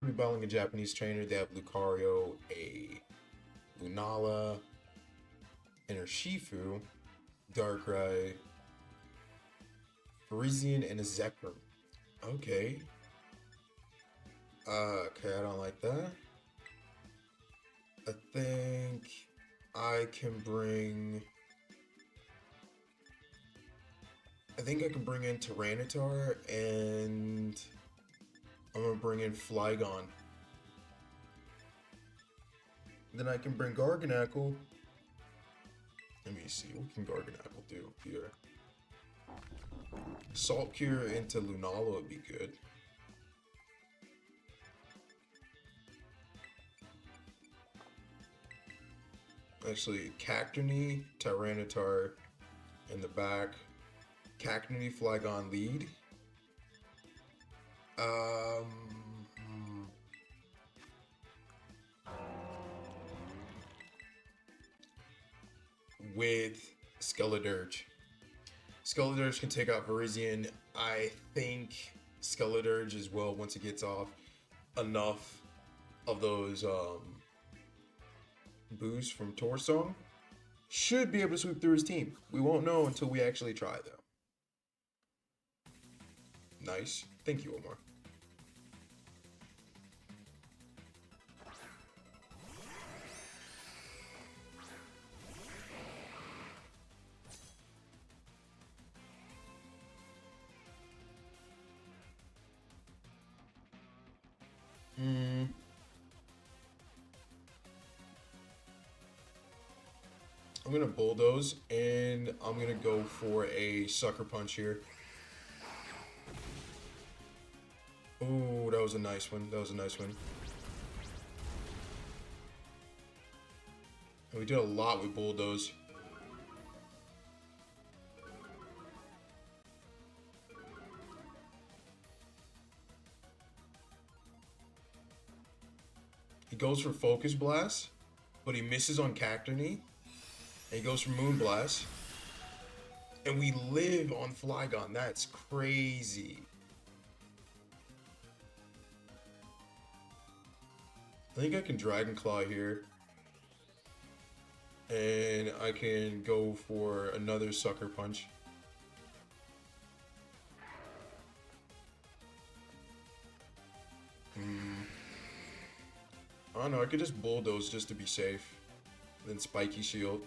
We're battling a Japanese trainer. They have Lucario, a Lunala, and a Shifu, Darkrai, Parisian, and a Zekrom. Okay. Okay, I don't like that. I think I can bring. I think I can bring in Tyranitar and I'm gonna bring in Flygon. Then I can bring Garganackle. Let me see, what can Garganackle do here? Salt Cure into Lunala would be good. Actually, Cacturne, Tyranitar in the back. Cacturne, Flygon lead. Hmm. With Skeledirge. Skeledirge can take out Virizion. I think Skeledirge as well, once it gets off enough of those boosts from Torsong, should be able to sweep through his team. We won't know until we actually try, though. Nice. Thank you, Omar. Hmm. I'm gonna bulldoze and I'm gonna go for a sucker punch here. Oh, that was a nice one. That was a nice one. And we did a lot with bulldoze. He goes for focus blast, but he misses on Cacturne. And he goes for moon blast. And we live on Flygon. That's crazy. I think I can Dragon Claw here. And I can go for another Sucker Punch. I don't know, I could just Bulldoze just to be safe. Then Spiky Shield.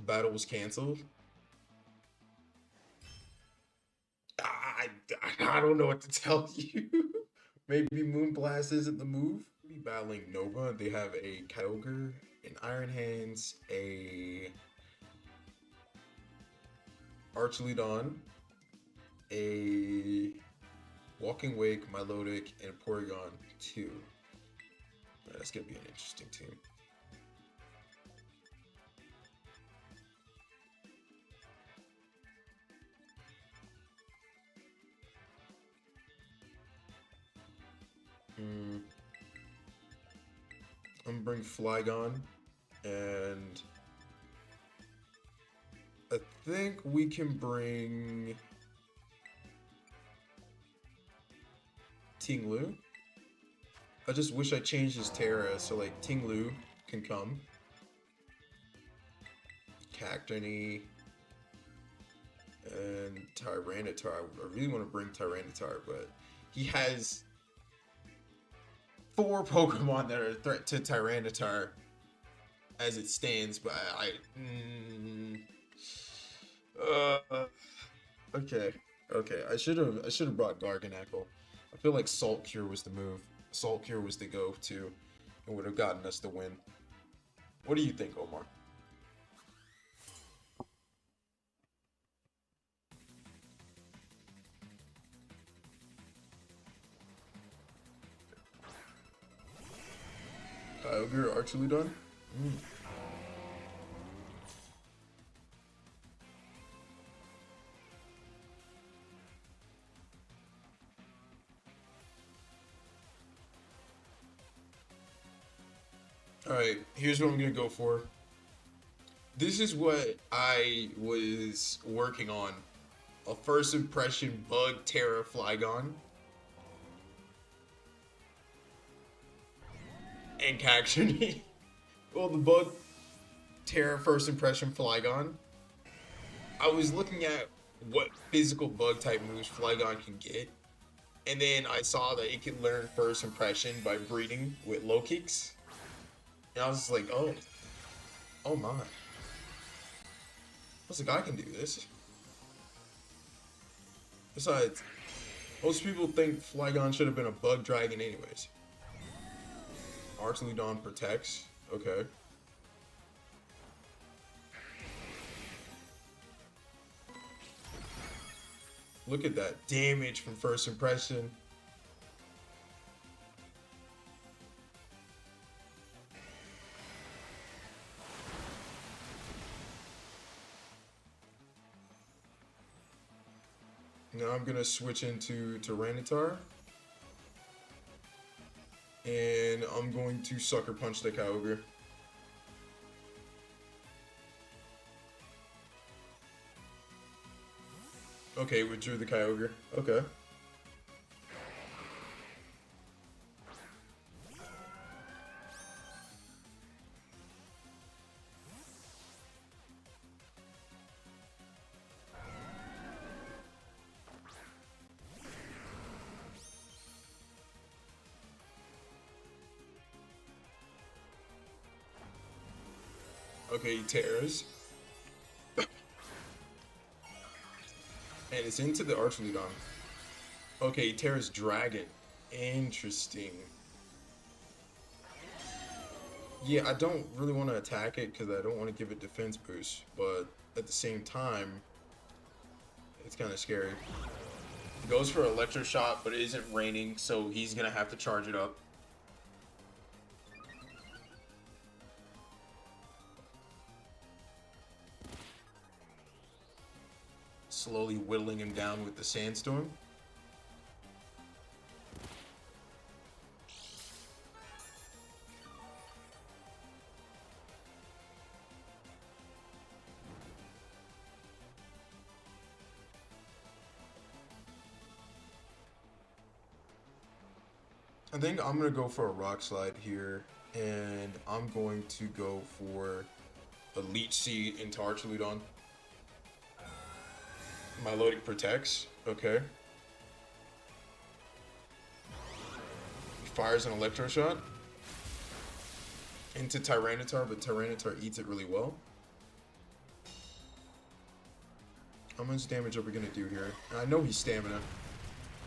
Battle was cancelled. I, I don't know what to tell you. Maybe Moonblast isn't the move. Be battling Nova. They have a Kyogre, an Iron Hands, a Archelidon, a Walking Wake, Milotic, and Porygon 2. That's gonna be an interesting team. Hmm. I'm gonna bring Flygon, and I think we can bring Ting-Lu. I just wish I changed his Terra so like Ting-Lu can come. Cacturne and Tyranitar. I really want to bring Tyranitar, but he has four Pokemon that are a threat to Tyranitar as it stands. But okay, okay. I should have brought Garganackle. I feel like Salt Cure was the move. Salt Cure was the go-to, and would have gotten us the win. What do you think, Omar? Kyogre, Archeludon? Mm. Alright, here's what I'm gonna go for. This is what I was working on A first impression bug Tera Flygon. And Cactually. Well, the bug Tera First Impression Flygon. I was looking at what physical bug type moves Flygon can get. And then I saw that it can learn First Impression by breeding with low kicks. And I was just like, oh my. I was like, I can do this. Besides, most people think Flygon should have been a bug dragon anyways. Archeludon protects. Okay. Look at that damage from First Impression. Now I'm gonna switch into Tyranitar. And I'm going to Sucker Punch the Kyogre. Okay, withdrew the Kyogre. Okay. Okay, tears. And it's into the Archeludon. Okay, Tera's Dragon. Interesting. Yeah, I don't really want to attack it because I don't want to give it defense boost, but at the same time, it's kind of scary. It goes for Electro Shot, but it isn't raining, so he's going to have to charge it up. Slowly whittling him down with the Sandstorm. I think I'm going to go for a Rock Slide here, and I'm going to go for a Leech Seed into Archeludon. Milotic protects. Okay. He fires an Electro Shot into Tyranitar, but Tyranitar eats it really well. How much damage are we gonna do here? I know he's stamina.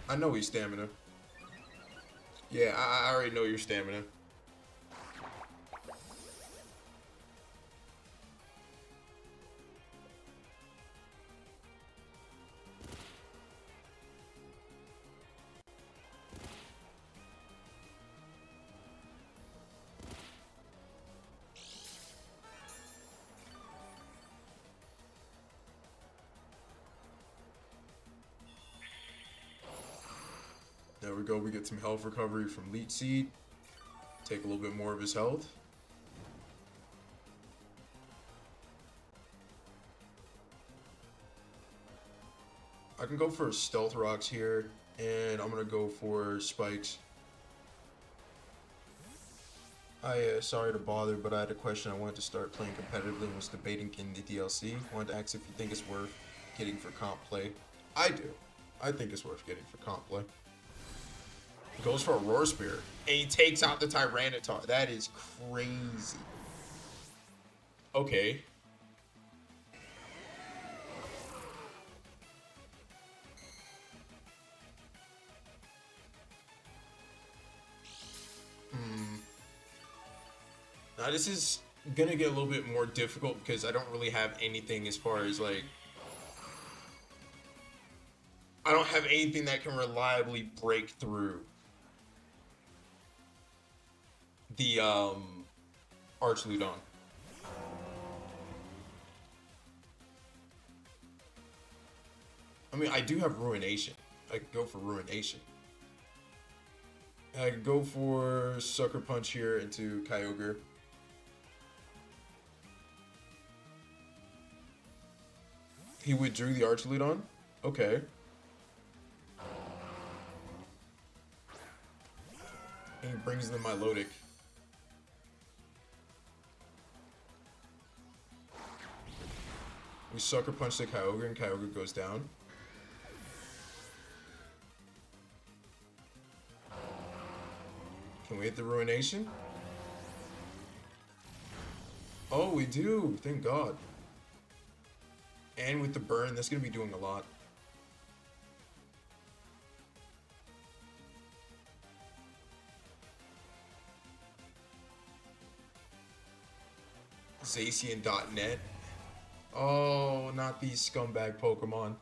I know he's stamina. Yeah, I already know your stamina. There we go, we get some health recovery from Leech Seed. Take a little bit more of his health. I can go for Stealth Rocks here, and I'm gonna go for Spikes. Sorry to bother, but I had a question. I wanted to start playing competitively and was debating in the DLC. Wanted to ask if you think it's worth getting for comp play. I do. I think it's worth getting for comp play. He goes for a Roar Spear, and he takes out the Tyranitar. That is crazy. Okay. Now this is gonna get a little bit more difficult because I don't really have anything as far as like... I don't have anything that can reliably break through the Archeludon. I mean, I do have Ruination. I could go for Ruination. I could go for Sucker Punch here into Kyogre. He withdrew the Archeludon. Okay. And he brings in the Milotic. We Sucker Punch the Kyogre and Kyogre goes down. Can we hit the Ruination? Oh, we do! Thank God. And with the burn, that's going to be doing a lot. Zacian.net. Oh, not these scumbag Pokemon.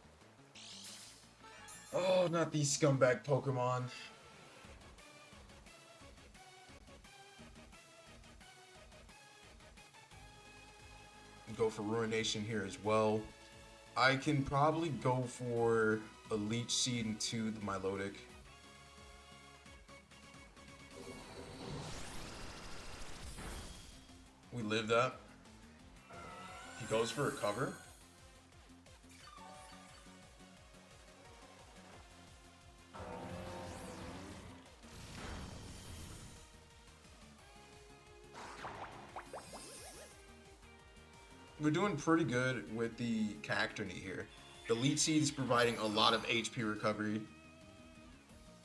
Oh, not these scumbag Pokemon. Go for Ruination here as well. I can probably go for a Leech Seed into the Milotic. We live that. He goes for a cover. We're doing pretty good with the Cacturne here. The Leech Seed is providing a lot of HP recovery.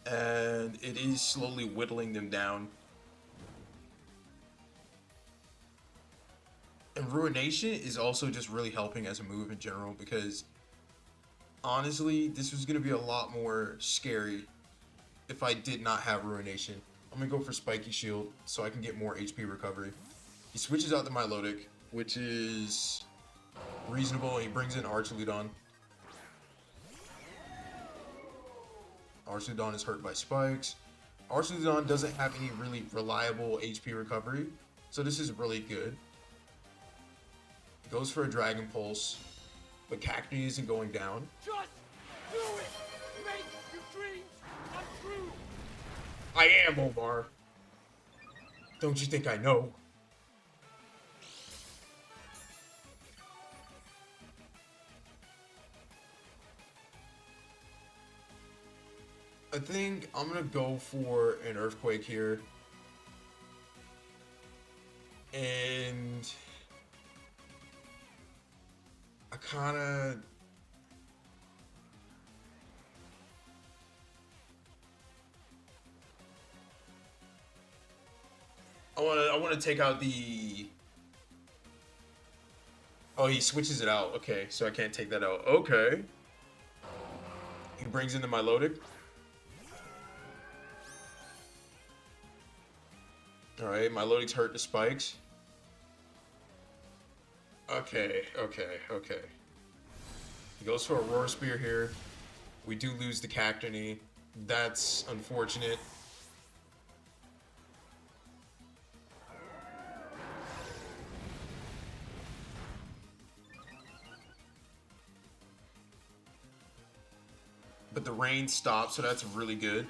And it is slowly whittling them down. And Ruination is also just really helping as a move in general because honestly, this was going to be a lot more scary if I did not have Ruination. I'm going to go for Spiky Shield so I can get more HP recovery. He switches out the Milotic, which is reasonable, and he brings in Archaludon. Archaludon is hurt by spikes. Archaludon doesn't have any really reliable HP recovery, so this is really good. He goes for a Dragon Pulse, but Cacturne isn't going down. Just do it! Make your dreams come true! I am, Omar. Don't you think I know? I think I'm gonna go for an Earthquake here. And I kinda I wanna take out the. Oh, he switches it out. Okay, so I can't take that out. Okay. He brings in the Milotic. Alright, Milotic's hurt to spikes. Okay. He goes for a Roar Spear here. We do lose the Cacturne. That's unfortunate. But the rain stops, so that's really good.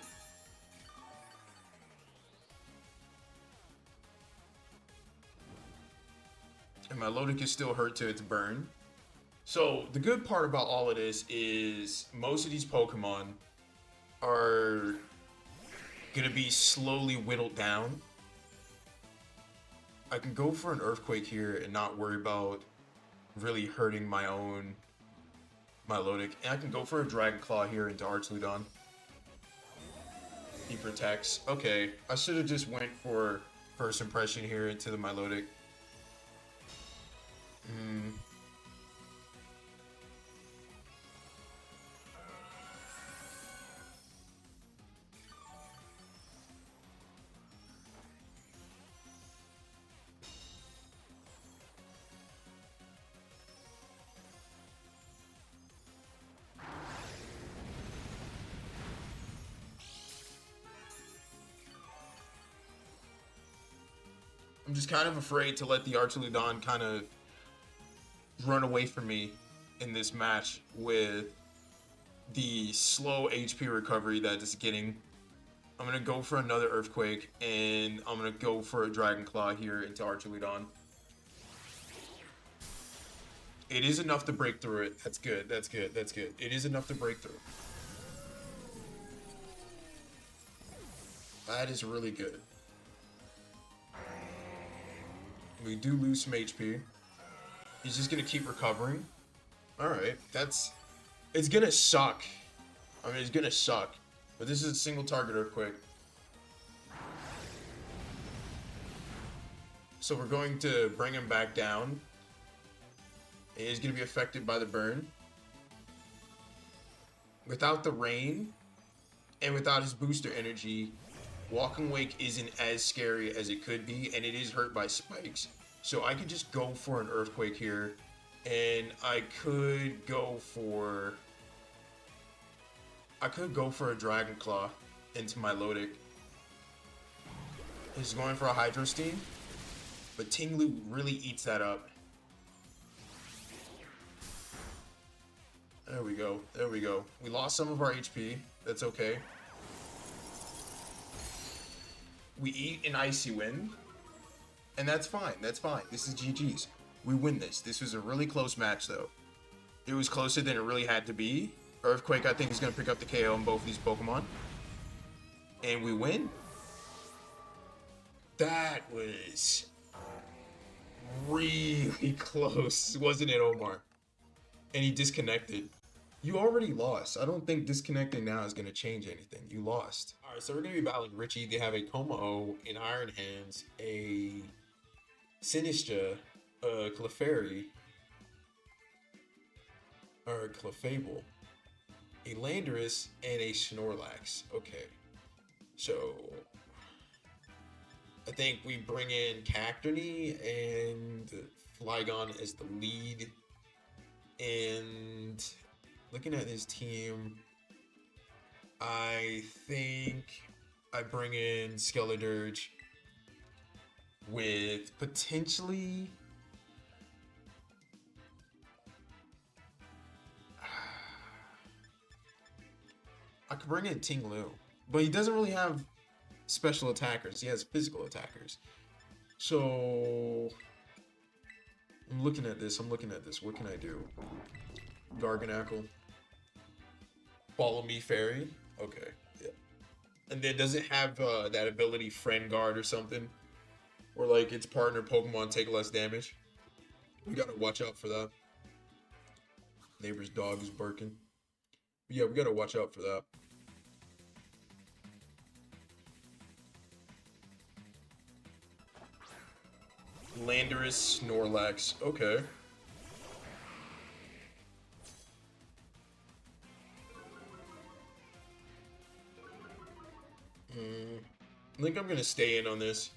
And Milotic is still hurt to its burn. So the good part about all of this is most of these Pokemon are gonna be slowly whittled down. I can go for an Earthquake here and not worry about really hurting my own Milotic. And I can go for a Dragon Claw here into Archaludon. He protects. Okay, I should have just went for First Impression here into the Milotic. I'm just kind of afraid to let the Archaludon kind of run away from me in this match with the slow HP recovery that it's getting. I'm going to go for another Earthquake, and I'm going to go for a Dragon Claw here into Archaludon. It is enough to break through it. That's good. That's good. That's good. It is enough to break through. That is really good. We do lose some HP. He's just gonna keep recovering. Alright, that's... It's gonna suck. I mean, it's gonna suck. But this is a single target earthquake. So we're going to bring him back down. And he's gonna be affected by the burn. Without the rain, and without his booster energy, Walking Wake isn't as scary as it could be, and it is hurt by spikes. So I could just go for an Earthquake here, and I could go for a Dragon Claw into my Lodic. He's going for a Hydro Steam, but Tinglu really eats that up. There we go. There we go. We lost some of our HP. That's okay. We eat an Icy Wind. And that's fine. That's fine. This is GG's. We win this. This was a really close match, though. It was closer than it really had to be. Earthquake, I think, is going to pick up the KO on both of these Pokemon. And we win. That was really close, wasn't it, Omar? And he disconnected. You already lost. I don't think disconnecting now is going to change anything. You lost. All right, so we're going to be battling Richie. They have a Como-O, an Iron Hands, a Sinistra, a Clefairy, or a Clefable, a Landorus, and a Snorlax. Okay. So, I think we bring in Cacturne and Flygon as the lead. And looking at his team, I think I bring in Skeledirge with potentially I could bring in Tinglu, but he doesn't really have special attackers. He has physical attackers. So I'm looking at this. What can I do? Garganacl. Follow Me Fairy. Okay. Yeah. And then does it have that ability Friend Guard or something? Where like its partner Pokemon take less damage? We gotta watch out for that. Neighbor's dog is barking. But yeah, we gotta watch out for that. Landorus, Snorlax. Okay. I think I'm gonna stay in on this.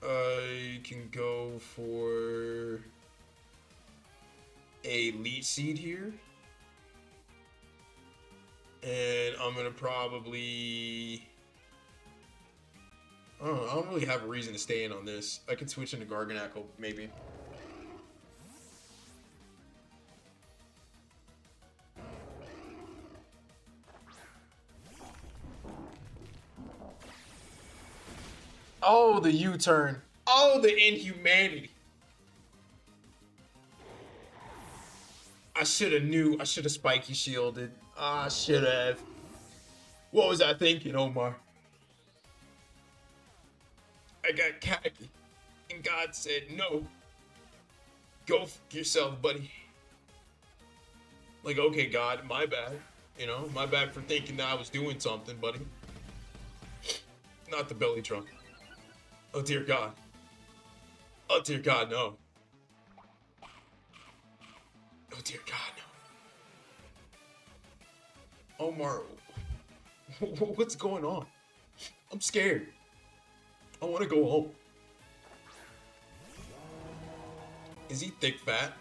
I can go for a Leech Seed here. And I'm gonna probably... I don't really have a reason to stay in on this. I could switch into Garganacl, maybe. Oh, the U-turn. Oh, the inhumanity. I should have knew. I should have spiky shielded. I should have. What was I thinking, Omar? I got cocky. And God said, no. Go f yourself, buddy. Like, okay, God, my bad. You know, my bad for thinking that I was doing something, buddy. Not the belly trunk. Oh, dear God. Oh, dear God, no. Oh, dear God, no. Omar, what's going on? I'm scared. I want to go home. Is he thick fat?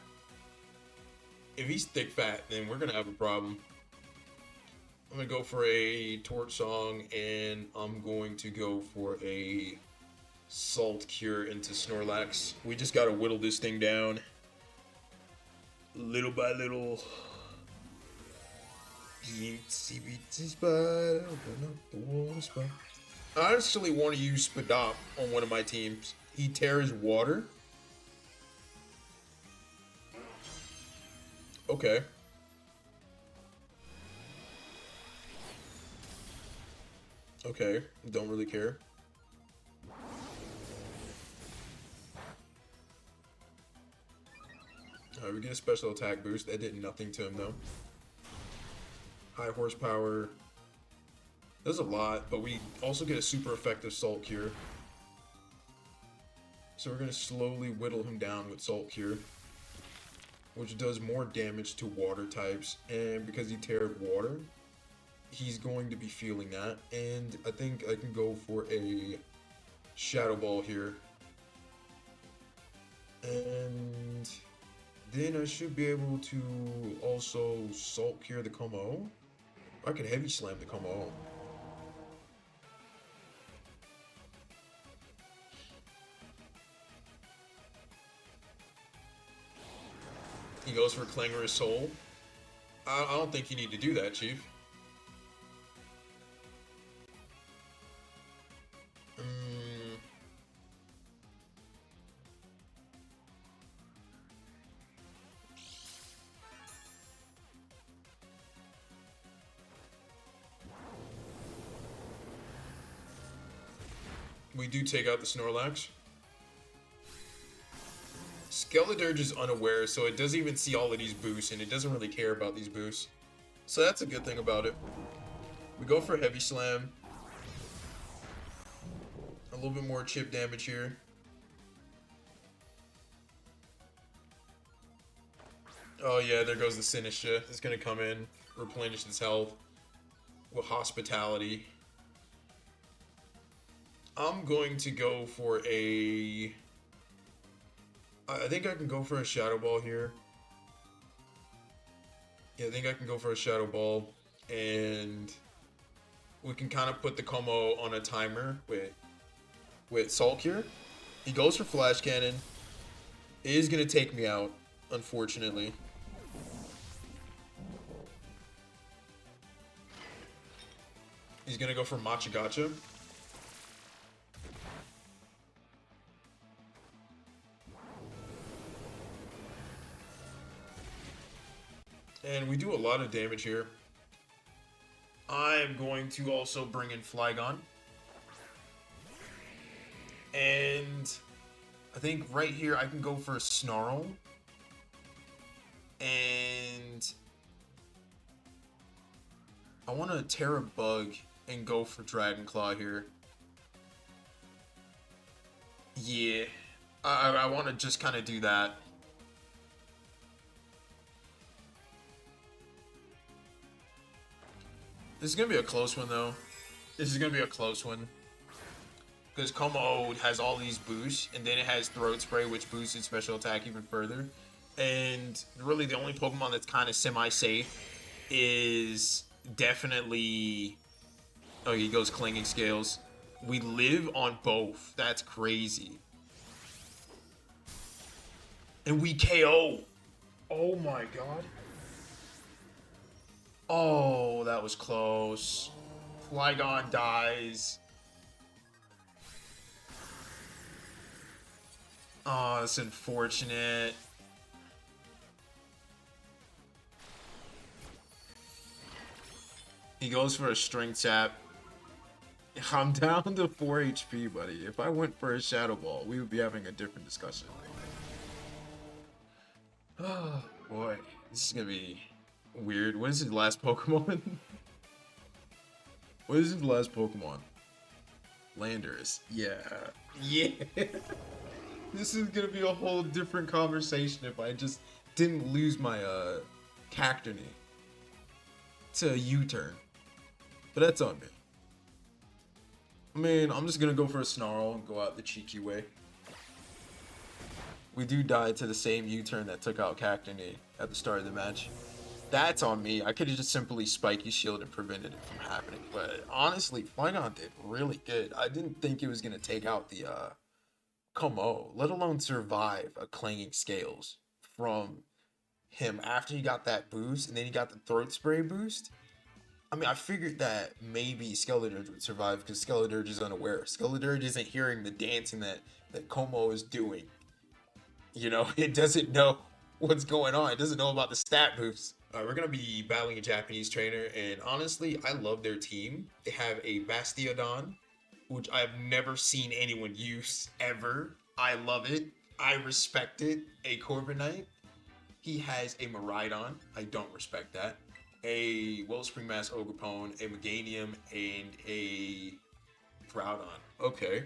If he's thick fat, then we're gonna have a problem. I'm gonna go for a Torch Song, and I'm going to go for a Salt Cure into Snorlax. We just gotta whittle this thing down, little by little. Itsy bitsy spider, open up the water spout. I actually want to use Spadop on one of my teams. He tears water. Okay. Okay. Don't really care. Alright, we get a special attack boost. That did nothing to him though. High horsepower. Does a lot, but we also get a super effective Salt Cure. So we're going to slowly whittle him down with Salt Cure, which does more damage to water types. And because he teared water, he's going to be feeling that. And I think I can go for a Shadow Ball here. And then I should be able to also Salt Cure the Como. I can Heavy Slam the Como. He goes for Clangorous Soul. I don't think you need to do that, Chief. We do take out the Snorlax. Skeledirge is unaware, so it doesn't even see all of these boosts, and it doesn't really care about these boosts. So that's a good thing about it. We go for Heavy Slam. A little bit more chip damage here. Oh yeah, there goes the Sinistra. It's gonna come in, replenish his health with Hospitality. I'm going to go for a... I think I can go for a Shadow Ball here. Yeah, I think I can go for a Shadow Ball. And we can kind of put the Como on a timer with Salt Cure. He goes for Flash Cannon. It is going to take me out, unfortunately. He's going to go for Machagacha. And we do a lot of damage here. I'm going to also bring in Flygon. And I think right here I can go for a Snarl. And I want to Tera Bug and go for Dragon Claw here. Yeah, I want to just kind of do that. This is going to be a close one, though. This is going to be a close one. Because Como has all these boosts, and then it has Throat Spray, which boosts its special attack even further. And really the only Pokemon that's kind of semi-safe is definitely... Oh, he goes Clinging Scales. We live on both. That's crazy. And we KO. Oh my god. Oh, that was close. Flygon dies. Oh, that's unfortunate. He goes for a String Tap. I'm down to 4 HP, buddy. If I went for a Shadow Ball, we would be having a different discussion. Oh, boy. This is gonna be weird. What is his last Pokemon? What is his last Pokemon? Landorus. Yeah. Yeah. This is gonna be a whole different conversation if I just didn't lose my Cacturne to a U-turn. But that's on me. I mean, I'm just gonna go for a Snarl and go out the cheeky way. We do die to the same U-turn that took out Cacturne at the start of the match. That's on me. I could have just simply Spiky Shield and prevented it from happening. But honestly, Flygon did really good. I didn't think it was gonna take out the Como, let alone survive a Clanging Scales from him after he got that boost and then he got the Throat Spray boost. I mean, I figured that maybe Skeledirge would survive because Skeledirge is unaware. Skeledirge isn't hearing the dancing that Como is doing. You know, it doesn't know what's going on. It doesn't know about the stat boosts. We're gonna be battling a Japanese trainer, and honestly, I love their team. They have a Bastiodon, which I've never seen anyone use ever. I love it. I respect it. A Corviknight. He has a Miraidon. I don't respect that. A Wellspring Mass Ogerpone, a Meganium, and a Groudon. Okay.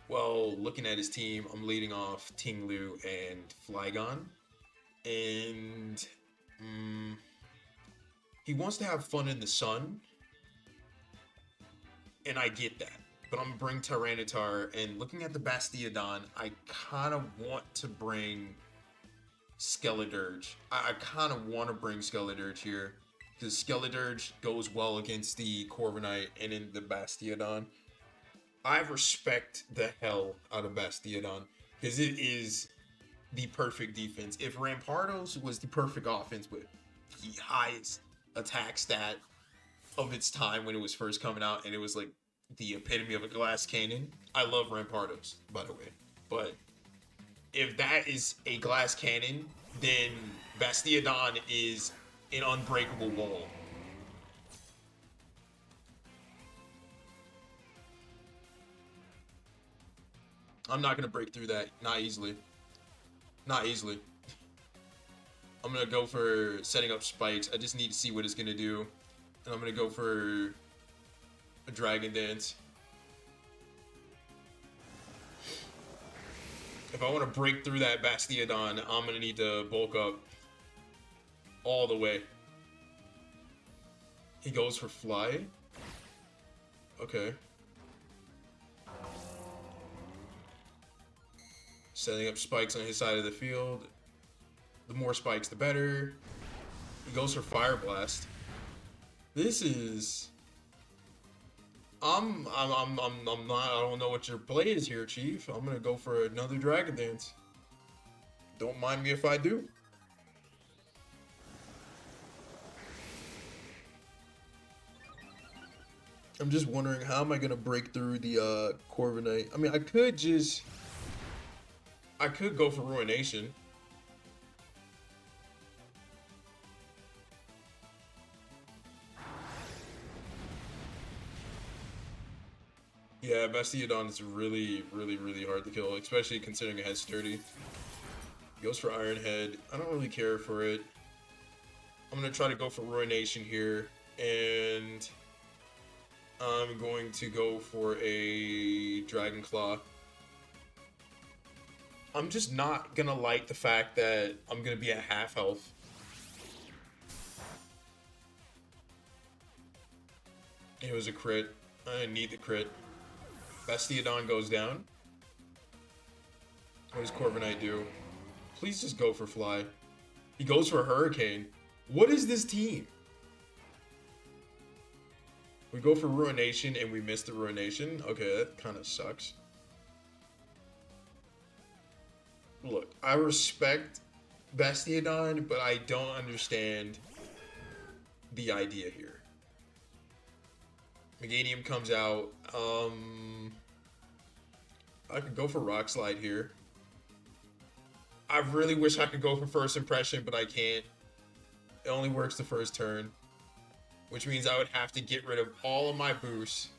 Well, looking at his team, I'm leading off Tinglu and Flygon. And he wants to have fun in the sun. And I get that. But I'm going to bring Tyranitar. And looking at the Bastiodon, I kind of want to bring Skeledirge. I kind of want to bring Skeledirge here. Because Skeledirge goes well against the Corviknight and in the Bastiodon. I respect the hell out of Bastiodon because it is the perfect defense. If Rampardos was the perfect offense with the highest attack stat of its time when it was first coming out, and it was like the epitome of a glass cannon. I love Rampardos, by the way. But if that is a glass cannon, then Bastiodon is an unbreakable wall. I'm not going to break through that. Not easily. Not easily. I'm going to go for setting up spikes. I just need to see what it's going to do. And I'm going to go for a Dragon Dance. If I want to break through that Bastiodon, I'm going to need to bulk up all the way. He goes for Fly. Okay. Setting up spikes on his side of the field. The more spikes, the better. He goes for Fire Blast. This is. I'm not. I don't know what your play is here, Chief. I'm gonna go for another Dragon Dance. Don't mind me if I do. I'm just wondering how am I gonna break through the Corviknight. I mean, I could go for Ruination. Yeah, Bastiodon is really hard to kill, especially considering it has Sturdy. Goes for Iron Head. I don't really care for it. I'm gonna try to go for Ruination here, and I'm going to go for a Dragon Claw. I'm just not gonna like the fact that I'm gonna be at half health. It was a crit. I need the crit. Bastiodon goes down. What does Corviknight do? Please just go for Fly. He goes for Hurricane. What is this team? We go for Ruination and we miss the Ruination. Okay, that kind of sucks. Look, I respect Bastiodon, but I don't understand the idea here. Meganium comes out. I could go for Rock Slide here. I really wish I could go for First Impression, but I can't. It only works the first turn, which means I would have to get rid of all of my boosts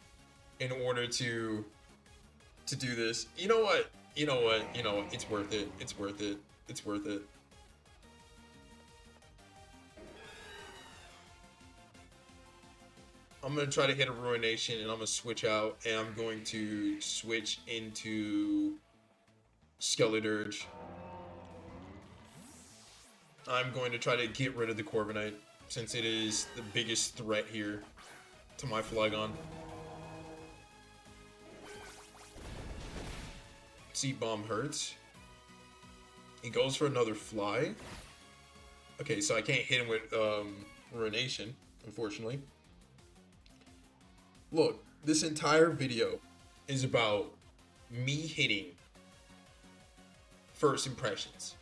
in order to do this. You know what? You know what? You know what? It's worth it. It's worth it. It's worth it. I'm going to try to hit a Ruination, and I'm going to switch out, and I'm going to switch into Skeledirge. I'm going to try to get rid of the Corviknight, since it is the biggest threat here to my Flygon. Seat Bomb hurts. He goes for another Fly. Okay, so I can't hit him with Ruination, unfortunately. Look, this entire video is about me hitting first impressions.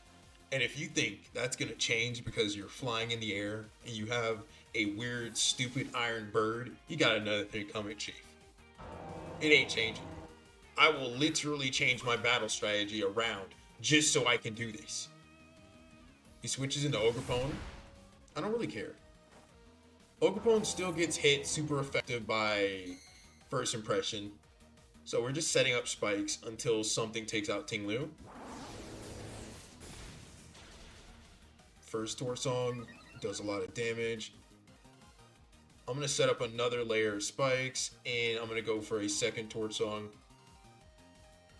And if you think that's going to change because you're flying in the air and you have a weird, stupid iron bird, you got another thing coming, Chief. It ain't changing. I will literally change my battle strategy around just so I can do this. He switches into Ogerpone. I don't really care. Ogerpone still gets hit super effective by First Impression. So we're just setting up spikes until something takes out Ting Lu. First Torsong does a lot of damage. I'm going to set up another layer of spikes, and I'm going to go for a second Torsong.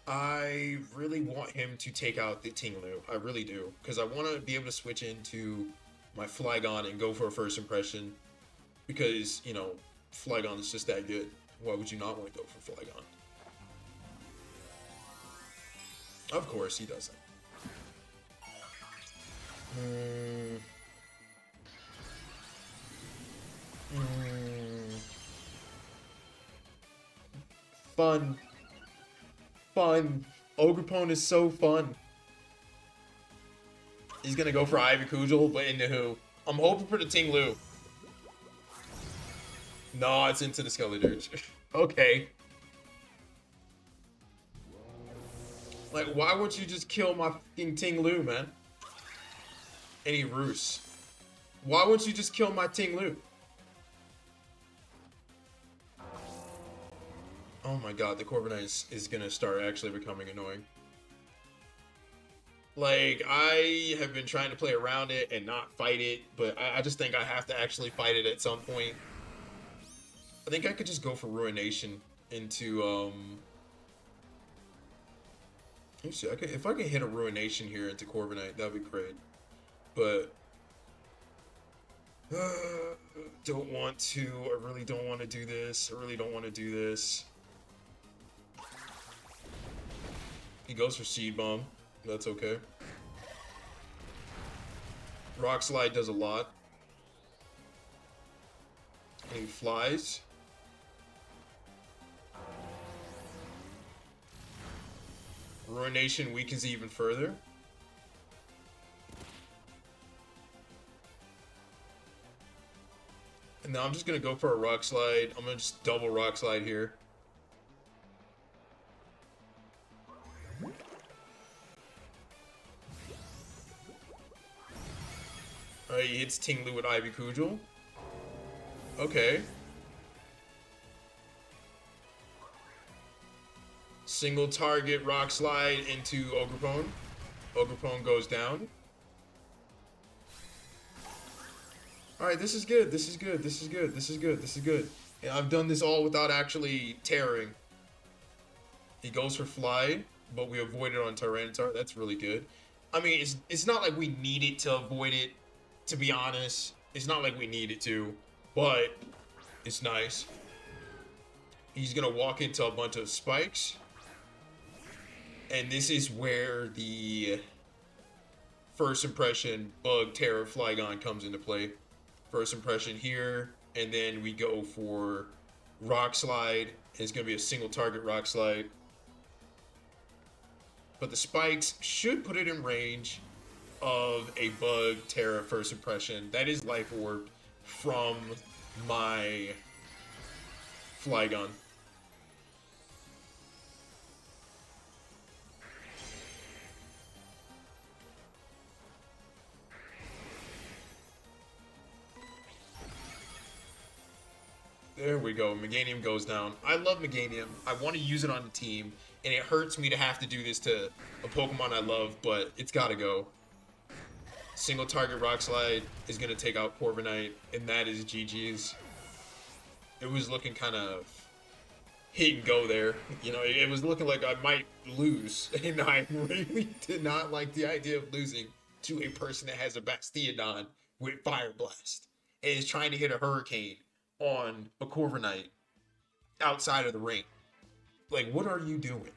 I really want him to take out the Ting Lu. I really do. Because I want to be able to switch into my Flygon and go for a First Impression. Because, you know, Flygon is just that good. Why would you not want to go for Flygon? Of course, he doesn't. Fun. Fun. Ogerpone is so fun. He's gonna go for Ivy Kujal, but into who? I'm hoping for the Ting Lu. No, it's into the Skeledirge. Okay. Like, why won't you just kill my fucking Ting Lu, man? Any Roos. Why won't you just kill my Ting Lu? Oh my god, the Corviknight is gonna start actually becoming annoying. Like, I have been trying to play around it and not fight it, but I just think I have to actually fight it at some point. I think I could just go for Ruination into, let me see, if I can hit a Ruination here into Corviknight, that'd be great. But, don't want to, I really don't want to do this, I really don't want to do this. He goes for Seed Bomb. That's okay. Rock Slide does a lot. And he flies. Ruination weakens even further. And now I'm just going to go for a Rock Slide. I'm going to just double Rock Slide here. Alright, he hits Ting Lu with Ivy Kujal. Okay. Single target Rock Slide into Ogerpone. Ogerpone goes down. Alright, this is good. This is good. This is good. This is good. This is good. And I've done this all without actually tearing. He goes for Fly, but we avoided on Tyranitar. That's really good. I mean, it's not like we needed to avoid it, to be honest. It's not like we needed to, but it's nice. He's going to walk into a bunch of spikes. And this is where the First Impression Bug Tera Flygon comes into play. First Impression here, and then we go for Rock Slide. It's going to be a single target Rock Slide. But the spikes should put it in range of a Bug Tera First Impression. That is Life Orb from my Flygon. There we go. Meganium goes down. I love Meganium. I want to use it on the team, and it hurts me to have to do this to a Pokemon I love, but it's got to go. Single target Rock Slide is going to take out Corviknight, and that is GG's. It was looking kind of hit and go there. You know, it was looking like I might lose, and I really did not like the idea of losing to a person that has a Bastiodon with Fire Blast and is trying to hit a Hurricane on a Corviknight outside of the ring. Like, what are you doing?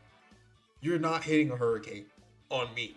You're not hitting a Hurricane on me.